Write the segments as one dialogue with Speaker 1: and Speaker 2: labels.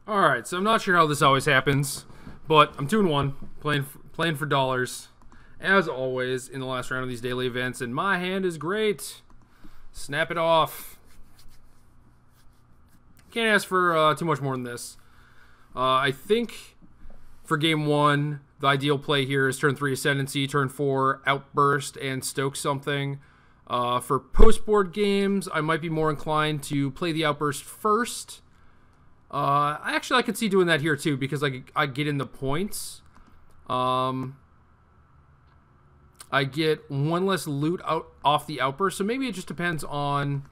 Speaker 1: Alright, so I'm not sure how this always happens, but I'm 2-1, playing for dollars, as always, in the last round of these daily events, and my hand is great. Snap it off. Can't ask for too much more than this. I think for game 1, the ideal play here is turn 3 Ascendancy, turn 4 Outburst, and stoke something. For post-board games, I might be more inclined to play the Outburst first. I could see doing that here too, because I get in the points. I get one less loot off the Outburst, so maybe it just depends on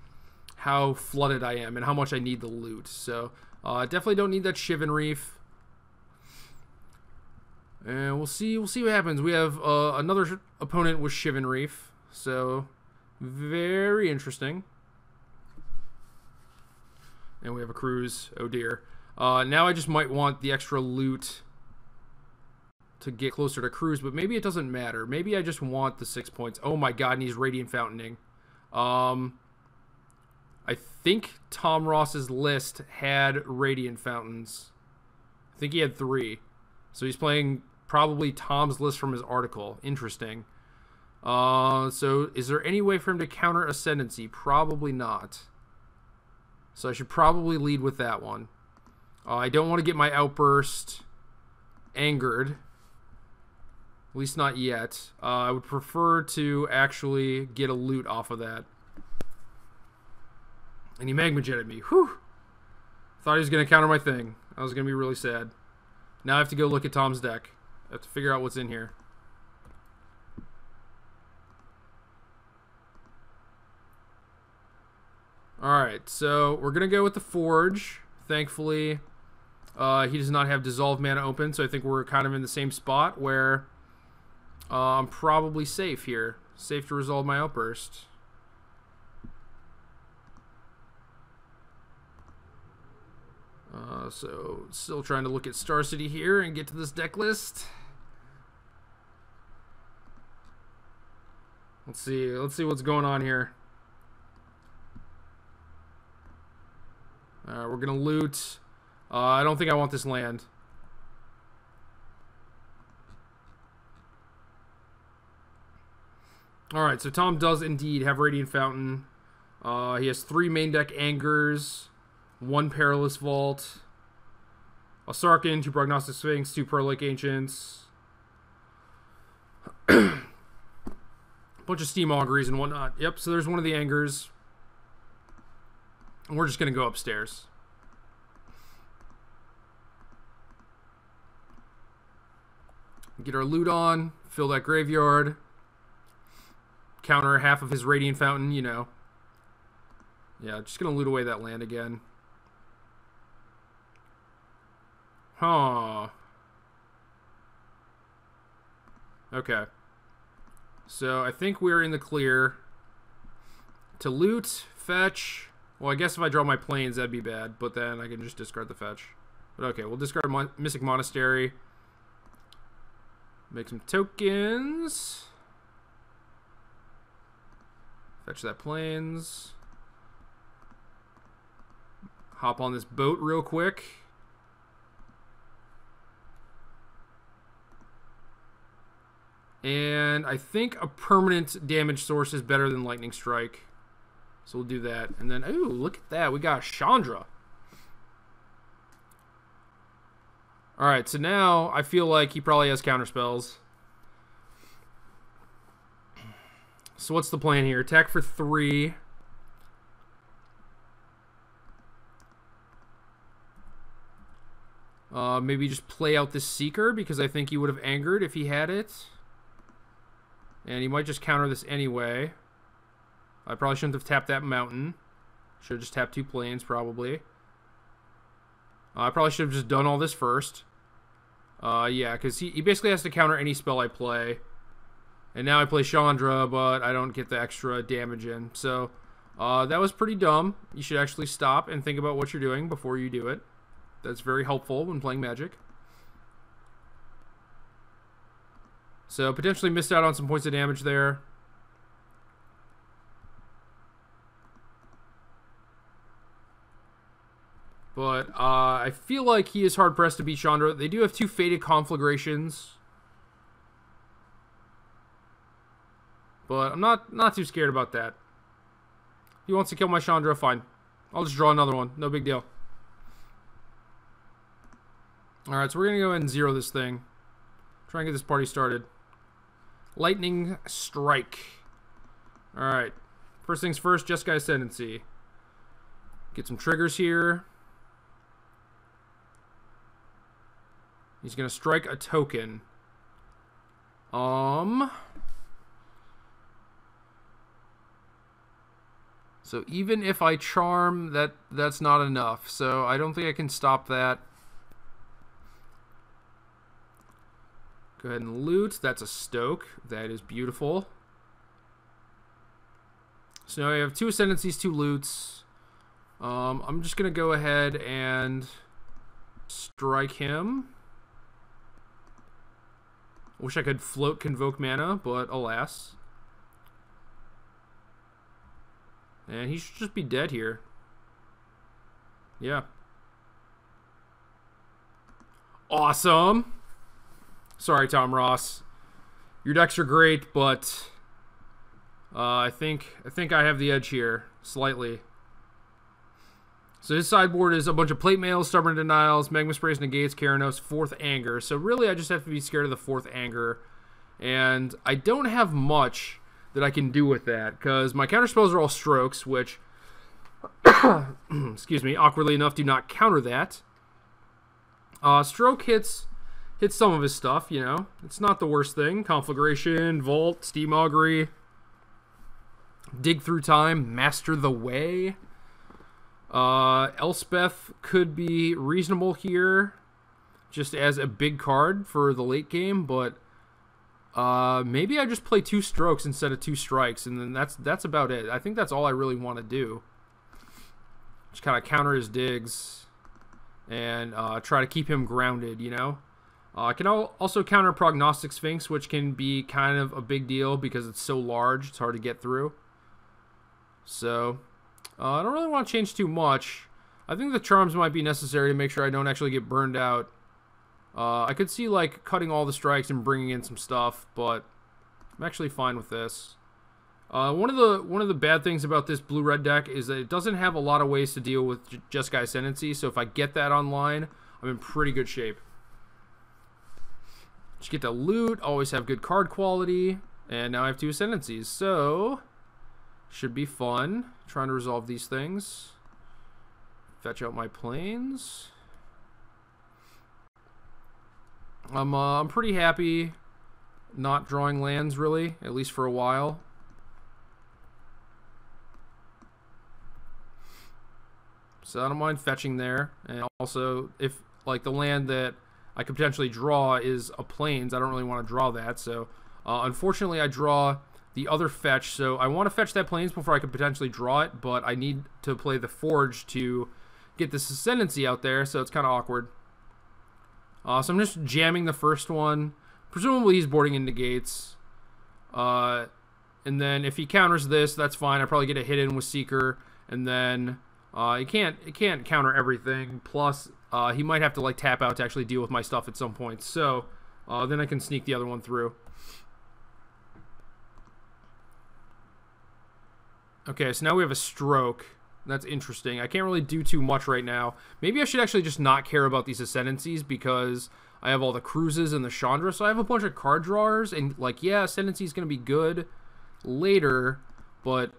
Speaker 1: how flooded I am and how much I need the loot. So definitely don't need that Shivan Reef. And we'll see what happens. We have another opponent with Shivan Reef, so very interesting. And we have a cruise. Oh dear. Now I just might want the extra loot to get closer to cruise, but maybe it doesn't matter. Maybe I just want the 6 points. Oh my god, and he's Radiant Fountaining. I think Tom Ross's list had Radiant Fountains. I think he had 3. So he's playing probably Tom's list from his article. Interesting. So is there any way for him to counter Ascendancy? Probably not. So I should probably lead with that one. I don't want to get my Outburst angered. At least not yet. I would prefer to actually get a loot off of that. And he Magma Jetted me. Whew. Thought he was going to counter my thing. I was going to be really sad. Now I have to go look at Tom's deck. I have to figure out what's in here. Alright, so we're going to go with the Forge. Thankfully, he does not have Dissolve Mana open, so I think we're kind of in the same spot where I'm probably safe here. Safe to resolve my Outburst. So, still trying to look at Star City here and get to this deck list. Let's see what's going on here. We're gonna loot. I don't think I want this land. Alright, so Tom does indeed have Radiant Fountain. He has 3 main deck Angers, 1 Perilous Vault, a Sarkin, 2 Prognostic Sphinx, 2 Pearl Lake Ancients, a bunch of Steam Auguries and whatnot. Yep, so there's one of the Angers. And we're just going to go upstairs. Get our loot on, fill that graveyard, counter half of his Radiant Fountain, you know. Yeah, just going to loot away that land again. Huh. Okay. So I think we're in the clear. To loot, fetch. Well, I guess if I draw my planes, that'd be bad. But then I can just discard the fetch. But okay, we'll discard Mystic Monastery. Make some tokens. Fetch that planes. Hop on this boat real quick. And I think a permanent damage source is better than Lightning Strike. So we'll do that. And then, ooh, look at that. We got Chandra. Alright, so now I feel like he probably has counterspells. So what's the plan here? Attack for 3. Maybe just play out this Seeker, because I think he would have angered if he had it. And he might just counter this anyway. I probably shouldn't have tapped that mountain. Should have just tapped 2 planes, probably. I probably should have just done all this first. Yeah, because he basically has to counter any spell I play. And now I play Chandra, but I don't get the extra damage in. So, that was pretty dumb. You should actually stop and think about what you're doing before you do it. That's very helpful when playing Magic. So, potentially missed out on some points of damage there. But I feel like he is hard-pressed to beat Chandra. They do have 2 Fated Conflagrations. But I'm not too scared about that. If he wants to kill my Chandra, fine. I'll just draw another one. No big deal. Alright, so we're going to go ahead and 0 this thing. Try and get this party started. Lightning Strike. Alright. First things first, Jeskai Ascendancy. Get some triggers here. He's going to strike a token. So even if I charm, that's not enough. So I don't think I can stop that. Go ahead and loot. That's a Stoke. That is beautiful. So now I have 2 Ascendancies, 2 loots. I'm just going to go ahead and strike him. Wish I could float Convoke Mana, but alas. And he should just be dead here. Yeah. Awesome. Sorry, Tom Ross. Your decks are great, but I think I have the edge here slightly. So his sideboard is a bunch of Plate Mails, Stubborn Denials, Magma Sprays, Negates, Keranos, 4th Anger. So really I just have to be scared of the 4th Anger. And I don't have much that I can do with that, because my counterspells are all strokes, which, excuse me, awkwardly enough, do not counter that. Stroke hits some of his stuff, you know. It's not the worst thing. Conflagration, Vault, Steam Augury, Dig Through Time, Master the Way. Elspeth could be reasonable here, just as a big card for the late game, but maybe I just play 2 strokes instead of 2 strikes, and then that's about it. I think that's all I really want to do. Just kind of counter his digs and try to keep him grounded, you know. I can also counter Prognostic Sphinx, which can be kind of a big deal because it's so large, it's hard to get through. So I don't really want to change too much. I think the charms might be necessary to make sure I don't actually get burned out. I could see like cutting all the strikes and bringing in some stuff, but I'm actually fine with this. One of the bad things about this blue-red deck is that it doesn't have a lot of ways to deal with Jeskai Ascendancy, so if I get that online, I'm in pretty good shape. Just get to loot, always have good card quality, and now I have 2 Ascendancies, so should be fun trying to resolve these things. Fetch out my planes. I'm pretty happy not drawing lands, really, at least for a while. So I don't mind fetching there. And also, if like the land that I could potentially draw is a plains, I don't really want to draw that. So unfortunately, I draw the other fetch. So I want to fetch that plains before I could potentially draw it, but I need to play the Forge to get this Ascendancy out there, so it's kind of awkward. So I'm just jamming the first one. Presumably he's boarding in negates. And then if he counters this, that's fine. I probably get a hit in with Seeker, and then it can't counter everything. Plus, he might have to like tap out to actually deal with my stuff at some point. So then I can sneak the other one through. Okay, so now we have a stroke. That's interesting. I can't really do too much right now. Maybe I should actually just not care about these Ascendancies because I have all the Cruises and the Chandra. So I have a bunch of card drawers, and like, yeah, Ascendancy is going to be good later, but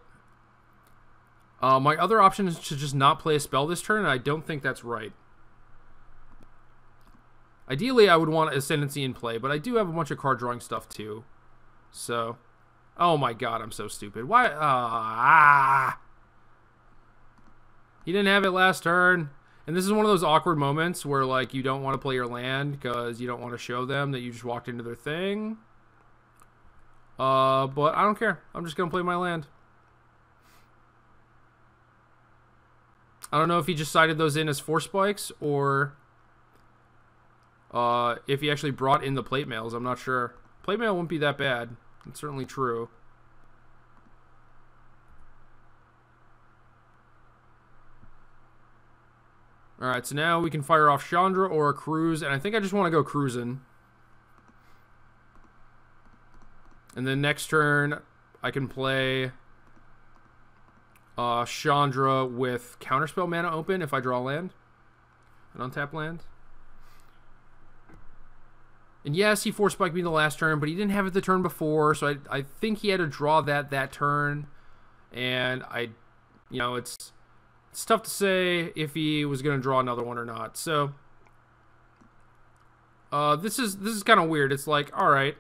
Speaker 1: my other option is to just not play a spell this turn, and I don't think that's right. Ideally, I would want Ascendancy in play, but I do have a bunch of card drawing stuff too. So, oh my god, I'm so stupid. Why? He didn't have it last turn. And this is one of those awkward moments where, like, you don't want to play your land because you don't want to show them that you just walked into their thing. But I don't care. I'm just going to play my land. I don't know if he just sided those in as 4 spikes or if he actually brought in the plate mails. I'm not sure. Plate mail wouldn't be that bad. It's certainly true. Alright, so now we can fire off Chandra or a cruise, and I think I just want to go cruising. And then next turn, I can play Chandra with Counterspell mana open if I draw land. An untap land. And yes, he force spiked me the last turn, but he didn't have it the turn before, so I think he had to draw that turn. And you know, it's tough to say if he was going to draw another one or not. So this is kind of weird. It's like, all right,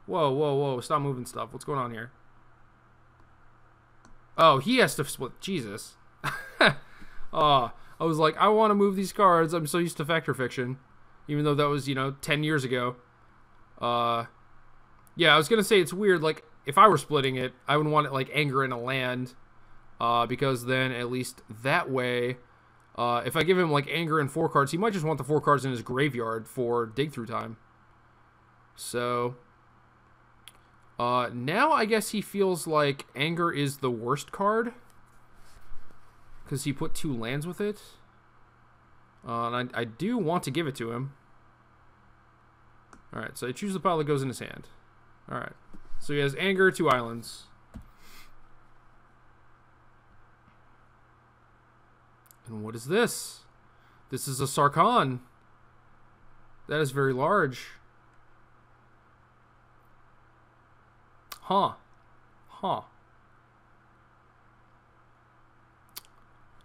Speaker 1: whoa, stop moving stuff. What's going on here? Oh, he has to split. Jesus. I was like, I want to move these cards. I'm so used to Fact or Fiction, even though that was, you know, 10 years ago. Yeah, I was gonna say it's weird. Like, if I were splitting it, I would want it like Anger in a land, because then at least that way, if I give him like Anger and 4 cards, he might just want the 4 cards in his graveyard for dig through time. So now I guess he feels like Anger is the worst card because he put 2 lands with it. And I do want to give it to him. Alright, so I choose the pile that goes in his hand. Alright, so he has Anger, 2 islands. And what is this? This is a Sarkhan. That is very large. Huh.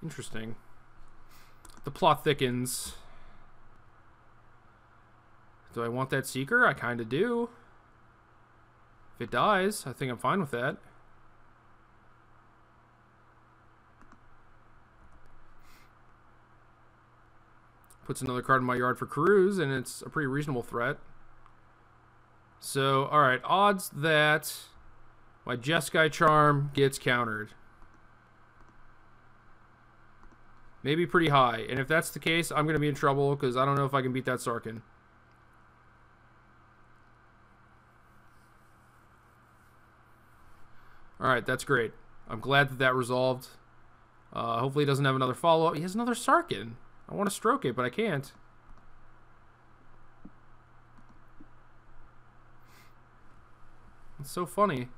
Speaker 1: Interesting. The plot thickens. Do I want that Seeker? I kind of do. If it dies, I think I'm fine with that. Puts another card in my yard for Cruise, and it's a pretty reasonable threat. So, alright, odds that my Jeskai Charm gets countered. Maybe pretty high. And if that's the case, I'm going to be in trouble because I don't know if I can beat that Sarkhan. Alright, that's great. I'm glad that resolved. Hopefully he doesn't have another follow-up. He has another Sarkhan. I want to stroke it, but I can't. It's so funny.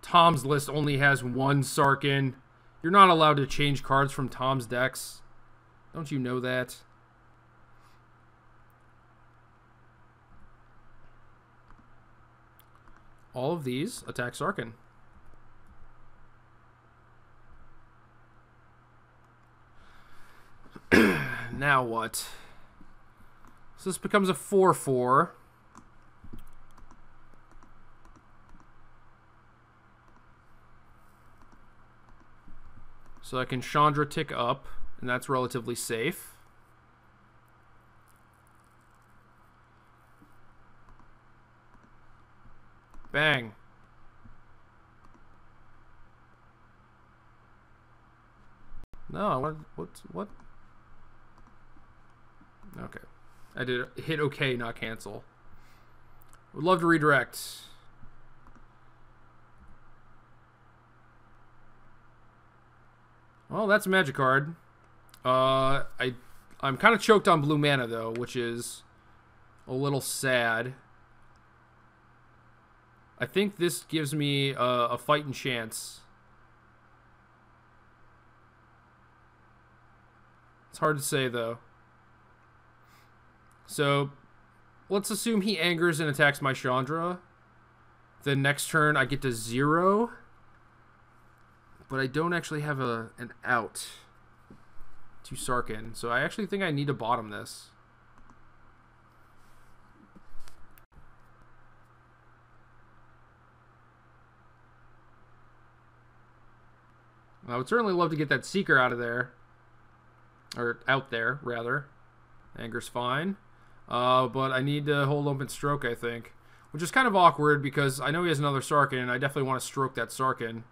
Speaker 1: Tom's list only has 1 Sarkhan. You're not allowed to change cards from Tom's decks. Don't you know that? All of these attack Sarkhan. Now what? So this becomes a 4/4. So I can Chandra tick up, and that's relatively safe. Bang. No, what? Okay. I did hit OK, not cancel. Would love to redirect. Well, that's a magic card. I'm kind of choked on blue mana, though, which is a little sad. I think this gives me a fighting chance. It's hard to say, though. So, let's assume he angers and attacks my Chandra. Then next turn, I get to 0. But I don't actually have an out to Sarkhan. So I actually think I need to bottom this. I would certainly love to get that Seeker out of there. Or out there, rather. Anger's fine. But I need to hold open stroke, I think. Which is kind of awkward because I know he has another Sarkhan, and I definitely want to stroke that Sarkhan.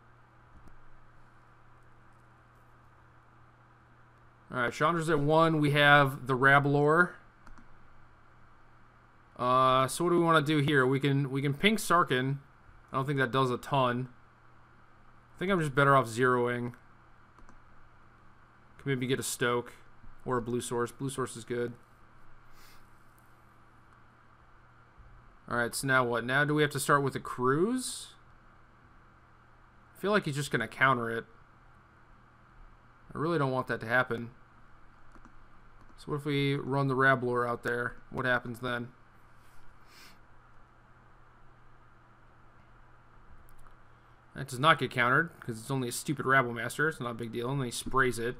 Speaker 1: Alright, Chandra's at 1. We have the Rabblor. So what do we want to do here? We can pink Sarkhan. I don't think that does a ton. I think I'm just better off zeroing. Can maybe get a Stoke or a Blue Source. Blue Source is good. Alright, so now what? Now do we have to start with a cruise? I feel like he's just going to counter it. I really don't want that to happen. So what if we run the Rabbler out there? What happens then? That does not get countered because it's only a stupid Rabble Master. It's not a big deal. And then he sprays it.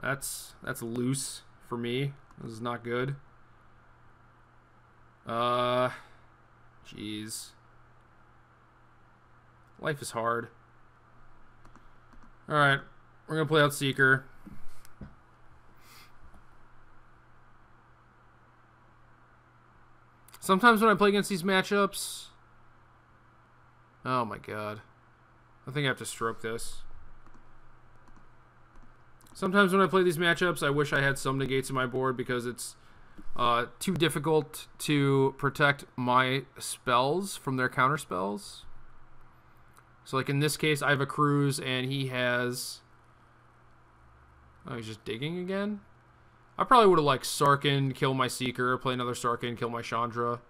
Speaker 1: That's loose for me. This is not good. Jeez. Life is hard. Alright. We're going to play out Seeker. Sometimes when I play against these matchups... Oh my god. I think I have to stroke this. Sometimes when I play these matchups, I wish I had some negates in my board because it's too difficult to protect my spells from their counter spells. So like in this case, I have a cruise and he has... Oh, he's just digging again? I probably would have like Sarkin, kill my Seeker, play another Sarkin, kill my Chandra.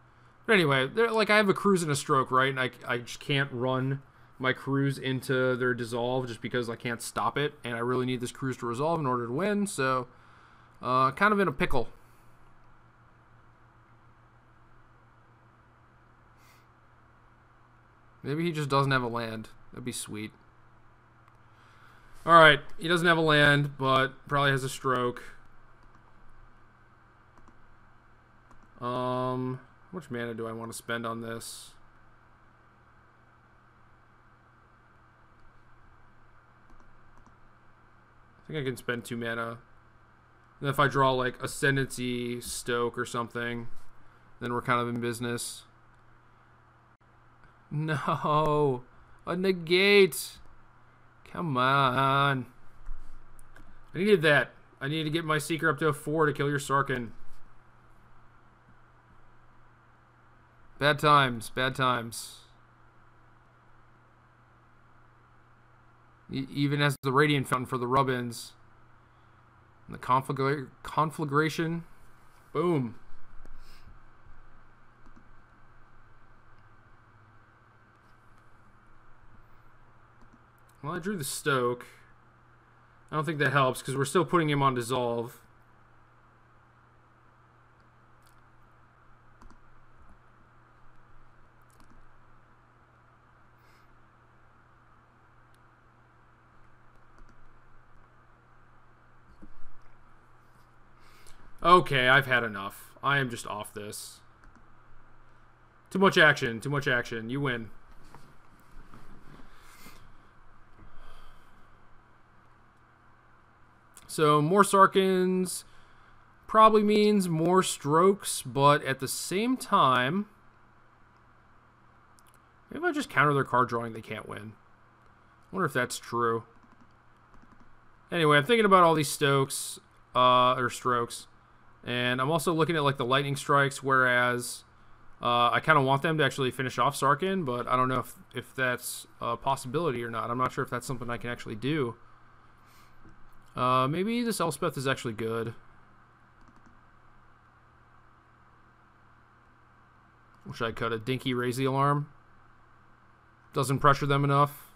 Speaker 1: But anyway, like I have a cruise and a stroke, right? And I just can't run my cruise into their dissolve just because I can't stop it. And I really need this cruise to resolve in order to win. So, kind of in a pickle. Maybe he just doesn't have a land. That'd be sweet. Alright, he doesn't have a land, but probably has a stroke. How much mana do I want to spend on this? I think I can spend 2 mana. And if I draw like Ascendancy, Stoke, or something, then we're kind of in business. No! A negate! Come on. I needed that. I needed to get my Seeker up to a 4 to kill your Sarkin. Bad times. Bad times. Even as the Radiant Fountain for the Rubbins. And the conflagration. Boom. Well, I drew the Stoke. I don't think that helps because we're still putting him on dissolve. Okay, I've had enough. I am just off this. Too much action. Too much action. You win. So more Sarkins probably means more strokes, but at the same time, maybe if I just counter their card drawing, they can't win. I wonder if that's true. Anyway, I'm thinking about all these Stokes, or strokes, and I'm also looking at like the lightning strikes, whereas I kind of want them to actually finish off Sarkin, but I don't know if that's a possibility or not. I'm not sure if that's something I can actually do. Maybe this Elspeth is actually good. Or should I cut a Dinky Raise the Alarm? Doesn't pressure them enough.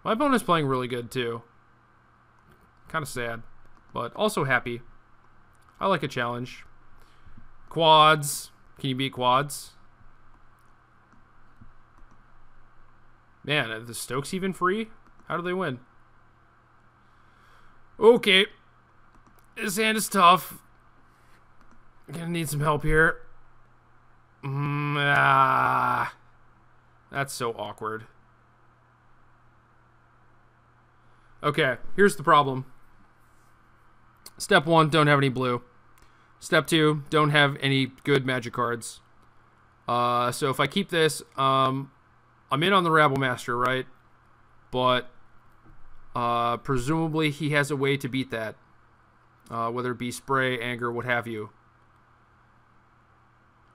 Speaker 1: My opponent's playing really good too. Kind of sad, but also happy. I like a challenge. Quads. Can you beat quads? Man, are the Stokes even free? How do they win? Okay. This hand is tough. I'm gonna need some help here. That's so awkward. Okay, here's the problem. Step 1, don't have any blue. Step 2, don't have any good magic cards. So if I keep this, I'm in on the Rabble Master, right? But presumably he has a way to beat that. Whether it be spray, anger, what have you.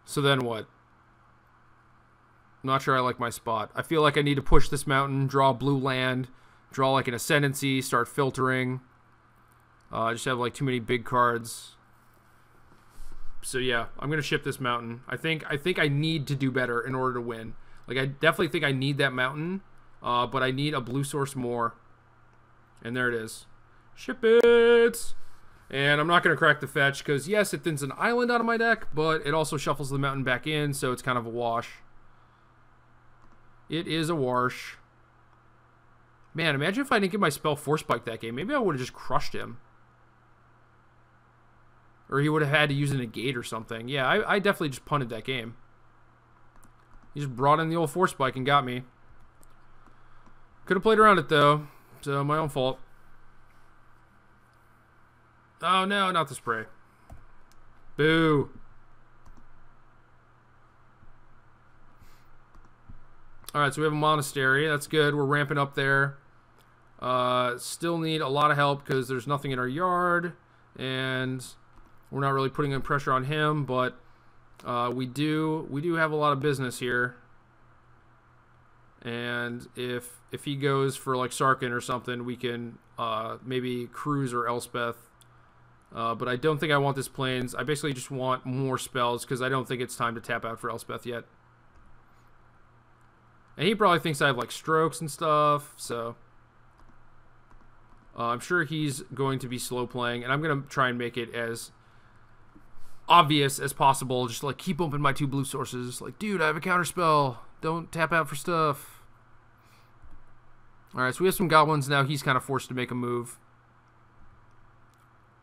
Speaker 1: So then what? I'm not sure I like my spot. I feel like I need to push this mountain, draw blue land, draw like an ascendancy, start filtering. I just have like too many big cards. So yeah, I'm gonna ship this mountain. I think I need to do better in order to win. Like I definitely think I need that mountain, but I need a blue source more. And there it is. Ship it. And I'm not gonna crack the fetch because yes, it thins an island out of my deck, but it also shuffles the mountain back in, so it's kind of a wash. It is a wash. Man, imagine if I didn't get my spell Force Spike that game. Maybe I would have just crushed him. Or he would have had to use a negate or something. Yeah, I definitely just punted that game. He just brought in the old Force Spike and got me. Could have played around it, though. So, my own fault. Oh, no, not the spray. Boo. Alright, so we have a monastery. That's good. We're ramping up there. Still need a lot of help because there's nothing in our yard. And we're not really putting any pressure on him. But we do have a lot of business here. And if he goes for like Sarkin or something, we can maybe Cruise or Elspeth. But I don't think I want this Plains. I basically just want more spells because I don't think it's time to tap out for Elspeth yet. And he probably thinks I have, like, strokes and stuff, so... I'm sure he's going to be slow playing, and I'm going to try and make it as obvious as possible. Just, like, keep open my 2 blue sources. Like, dude, I have a counterspell. Don't tap out for stuff. Alright, so we have some goblins now. He's kind of forced to make a move.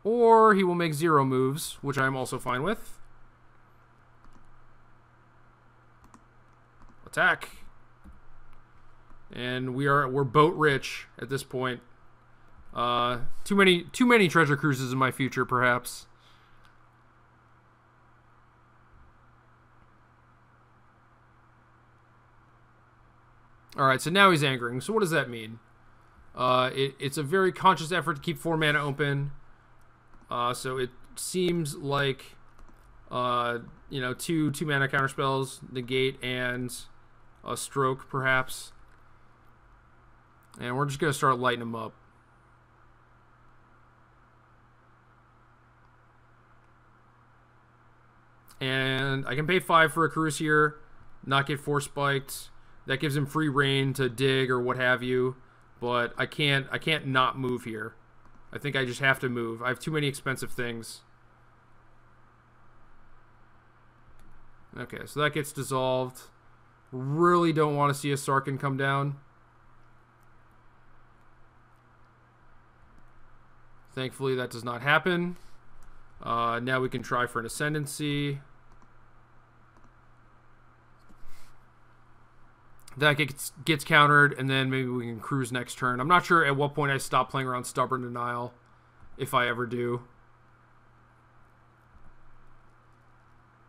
Speaker 1: Or he will make 0 moves, which I'm also fine with. Attack. And we're boat rich at this point. Too many treasure cruises in my future, perhaps. All right, so now he's angering. So what does that mean? It's a very conscious effort to keep 4 mana open. So it seems like you know, two mana counterspells, negate and a stroke, perhaps. And we're just going to start lighting them up. And I can pay 5 for a cruise here, not get Force Spiked. That gives him free reign to dig or what have you. But I can't not move here. I think I just have to move. I have too many expensive things. Okay, so that gets dissolved. Really don't want to see a Sarkin come down. Thankfully, that does not happen. Now we can try for an Ascendancy. That gets countered, and then maybe we can cruise next turn. I'm not sure at what point I stop playing around Stubborn Denial, if I ever do.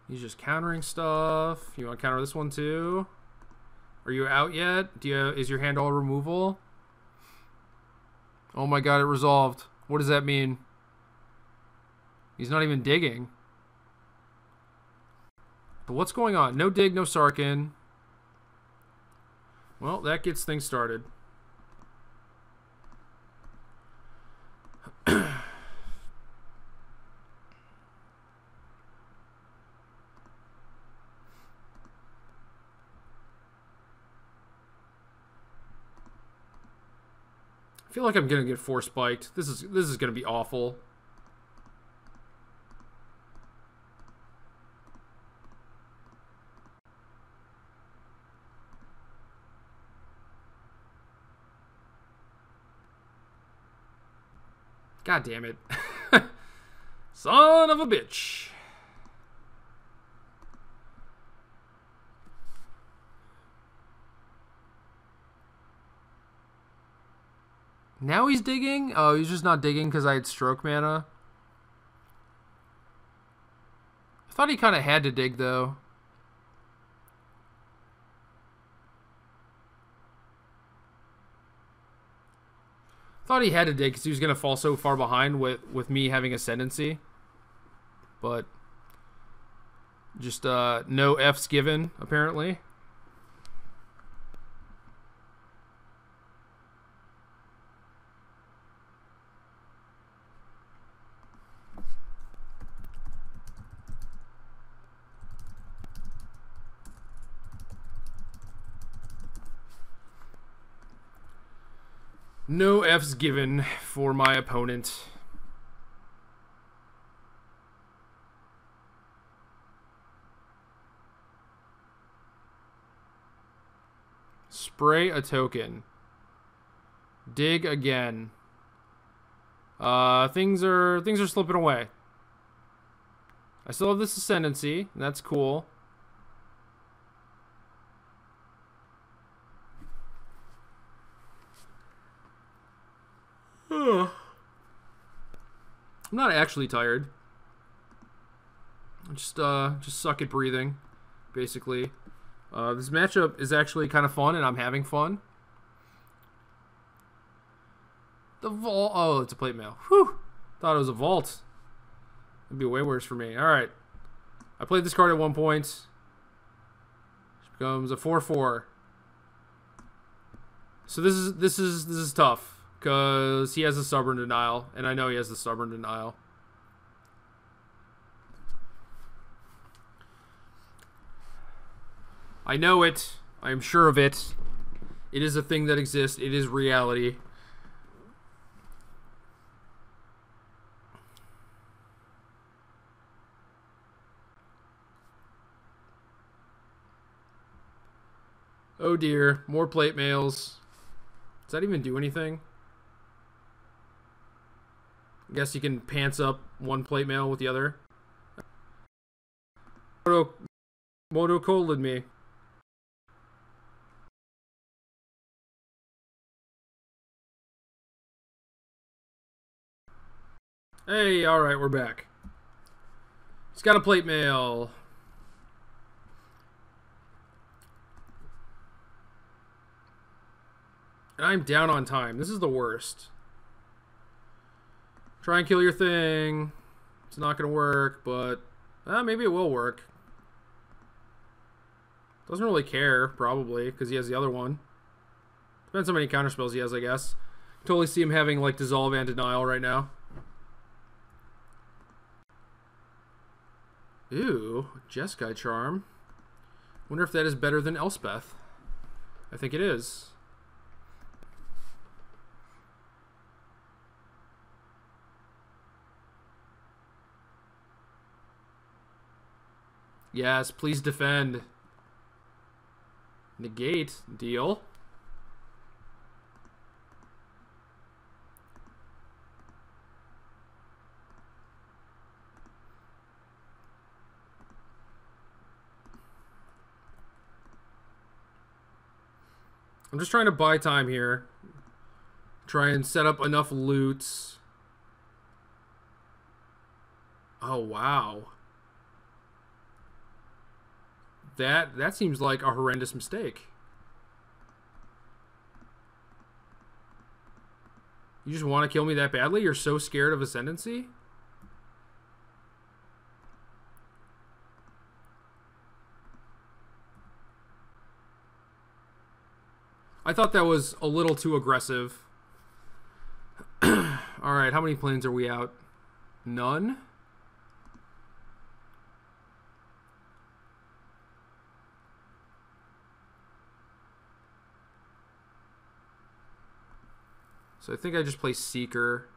Speaker 1: He's just countering stuff. You want to counter this one too? Are you out yet? Is your hand all removal? Oh my god, it resolved. What does that mean? He's not even digging. But what's going on? No dig, no Sarkin. Well, that gets things started. I feel like I'm gonna get Force Spiked. This is gonna be awful. God damn it. Son of a bitch. Now he's digging? Oh, he's just not digging because I had stroke mana. I thought he kind of had to dig, though. Thought he had to dig because he was going to fall so far behind with me having Ascendancy. But Just no F's given, apparently. No F's given for my opponent. Spray a token. Dig again. Things are slipping away. I still have this ascendancy, and that's cool. I'm not actually tired. Just suck at breathing, basically. This matchup is actually kind of fun, and I'm having fun. The vault. Oh, it's a plate mail. Whew. Thought it was a vault. It'd be way worse for me. All right. I played this card at 1 point. It becomes a 4/4. So this is tough because he has a stubborn denial, and I know he has the stubborn denial. I know it. I am sure of it. It is a thing that exists. It is reality. Oh dear. More plate mails. Does that even do anything? I guess you can pants up one plate mail with the other. Moto colded me. Hey, alright, we're back. He's got a plate mail. And I'm down on time. This is the worst. Try and kill your thing. It's not going to work, but maybe it will work. Doesn't really care, probably, because he has the other one. Depends how many counterspells he has, I guess. Totally see him having, like, Dissolve and Denial right now. Ooh, Jeskai Charm. Wonder if that is better than Elspeth. I think it is. Yes, please defend. Negate. Deal. I'm just trying to buy time here. Try and set up enough loots. Oh, wow. That seems like a horrendous mistake. You just want to kill me that badly? You're so scared of Ascendancy? I thought that was a little too aggressive. Alright, how many planes are we out? None? So I think I just play Seeker.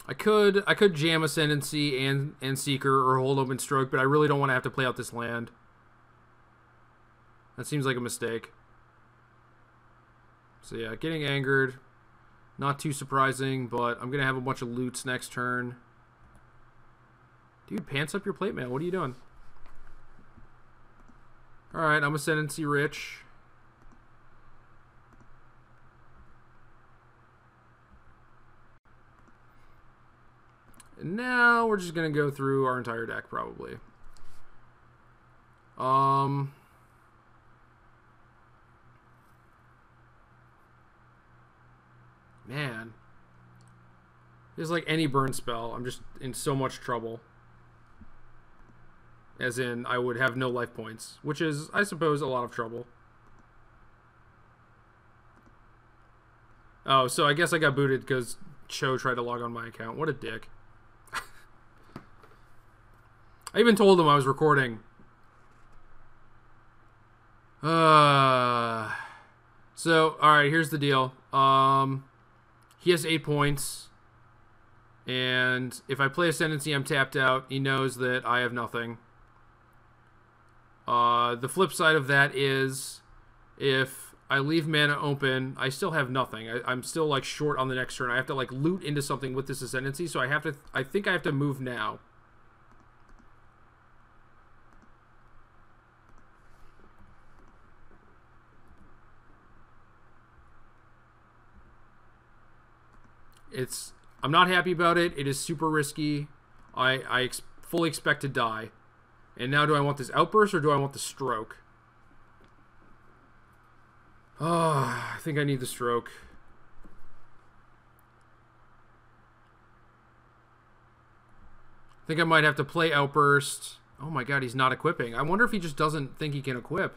Speaker 1: I could jam Ascendancy and Seeker or hold Open Stroke, but I really don't want to have to play out this land. That seems like a mistake. So yeah, getting angered. Not too surprising, but I'm going to have a bunch of loots next turn. Dude, pants up your plate, man. What are you doing? Alright, I'm Ascendancy rich. And now we're just going to go through our entire deck, probably. Man. There's like any burn spell. I'm just in so much trouble. As in, I would have no life points. Which is, I suppose, a lot of trouble. Oh, so I guess I got booted because Cho tried to log on my account. What a dick. I even told him I was recording. So, alright, here's the deal. He has 8 points. And if I play Ascendancy, I'm tapped out. He knows that I have nothing. The flip side of that is if I leave mana open, I still have nothing. I'm still like short on the next turn. I have to like loot into something with this Ascendancy, so I think I have to move now. I'm not happy about it. It is super risky. I fully expect to die. And now do I want this outburst or do I want the stroke? Oh, I think I need the stroke. I think I might have to play outburst. Oh my god, he's not equipping. I wonder if he just doesn't think he can equip.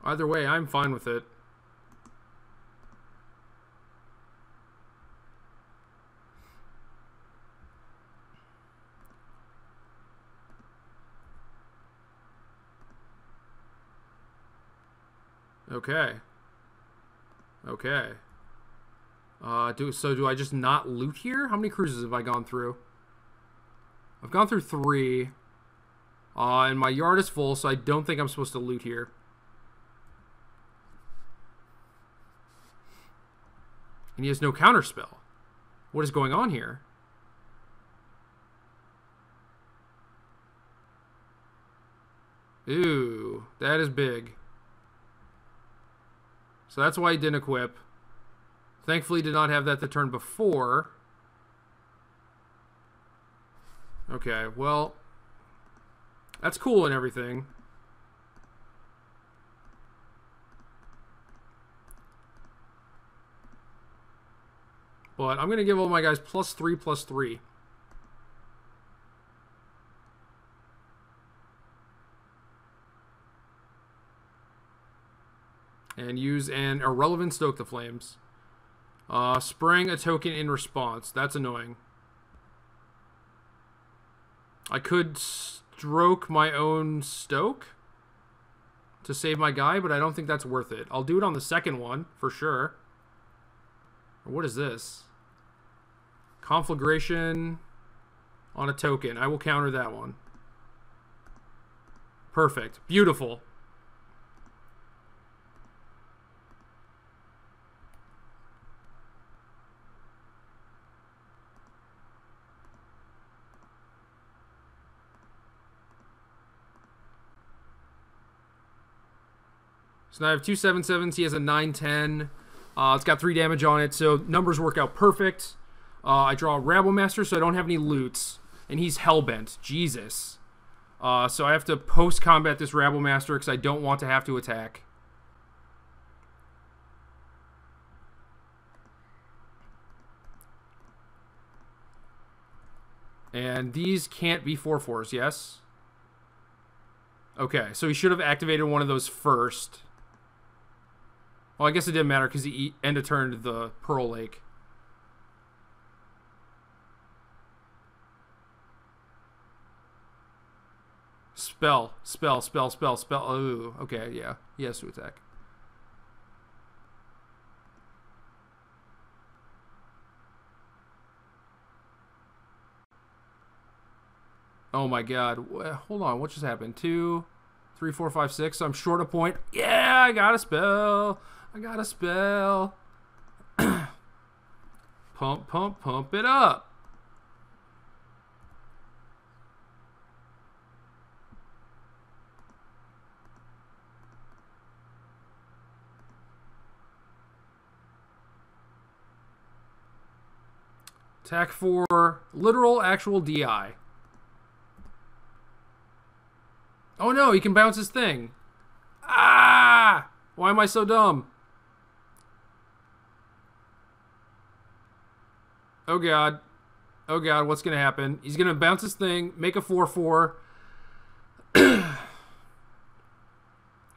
Speaker 1: Either way, I'm fine with it. Okay. Okay. So do I just not loot here? How many cruises have I gone through? I've gone through 3. And my yard is full, so I don't think I'm supposed to loot here. And he has no counterspell. What is going on here? Ooh, that is big. So that's why he didn't equip. Thankfully, did not have that the turn before. Okay, well, that's cool and everything. But I'm going to give all my guys +3/+3. And use an irrelevant Stoke the Flames. Spraying a token in response. That's annoying. I could stroke my own Stoke to save my guy, but I don't think that's worth it. I'll do it on the second one, for sure. What is this? Conflagration on a token. I will counter that one. Perfect. Beautiful. So now I have 2 7/7s. He has a 9/10. It's got 3 damage on it, so numbers work out perfect. I draw a Rabblemaster, so I don't have any loots. And he's Hellbent. Jesus. So I have to post-combat this Rabblemaster because I don't want to have to attack. And these can't be 4/4s, yes? Okay, so he should have activated one of those first. Well, I guess it didn't matter because he end-of-turned the Pearl Lake. Spell. Oh, okay, yeah. He has to attack. Oh my god. Hold on, what just happened? 2, 3, 4, 5, 6. So I'm short a point. Yeah, I got a spell. Pump it up. Attack 4. Literal, actual DI. Oh no, he can bounce his thing. Ah! Why am I so dumb? Oh god. Oh god, what's going to happen? He's going to bounce his thing, make a 4-4.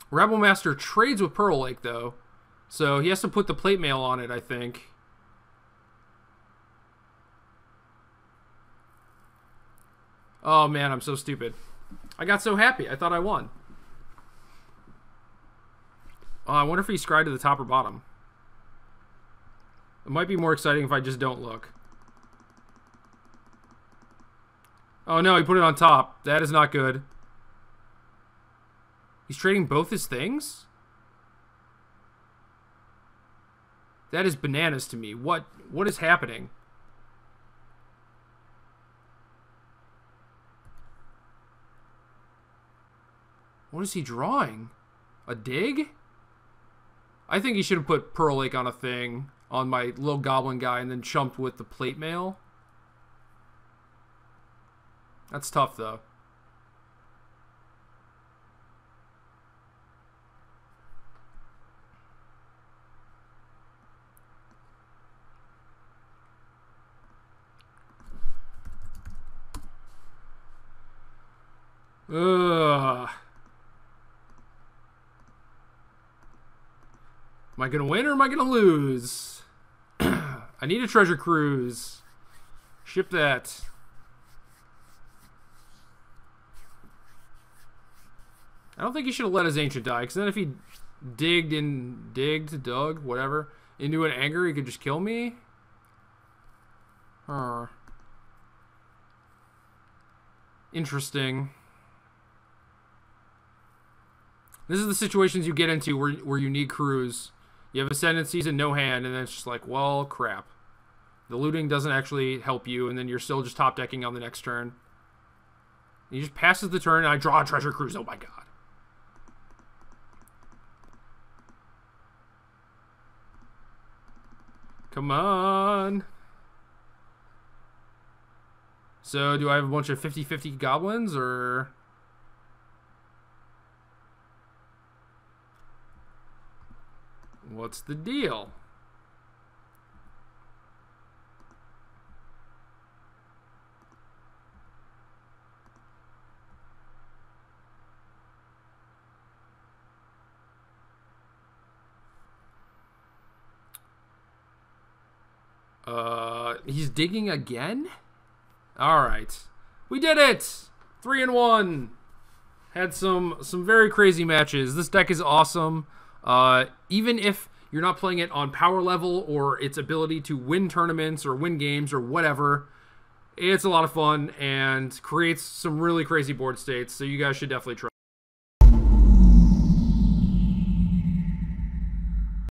Speaker 1: Rebel Master trades with Pearl Lake, though. So he has to put the plate mail on it, I think. Oh man, I'm so stupid. I got so happy. I thought I won. Oh, I wonder if he scryed to the top or bottom. It might be more exciting if I just don't look. Oh no, he put it on top. That is not good. He's trading both his things? That is bananas to me. What is happening? What is he drawing? A dig? I think he should have put Pearl Lake on a thing on my little goblin guy and then chumped with the plate mail. That's tough, though. Ugh. Am I going to win or am I going to lose? I need a treasure cruise. Ship that. I don't think he should have let his ancient die, because then if he dug, whatever, into an anger, he could just kill me. Interesting. This is the situations you get into where you need crews. You have ascendancies and no hand, and then it's just like, well, crap. The looting doesn't actually help you, and then you're still just top decking on the next turn. He just passes the turn, and I draw a treasure cruise. Oh my god. Come on. So, do I have a bunch of 50-50 goblins, or... what's the deal? He's digging again? Alright. We did it! 3-1. Had some very crazy matches. This deck is awesome. Even if you're not playing it on power level or its ability to win tournaments or win games or whatever, it's a lot of fun and creates some really crazy board states, so you guys should definitely try.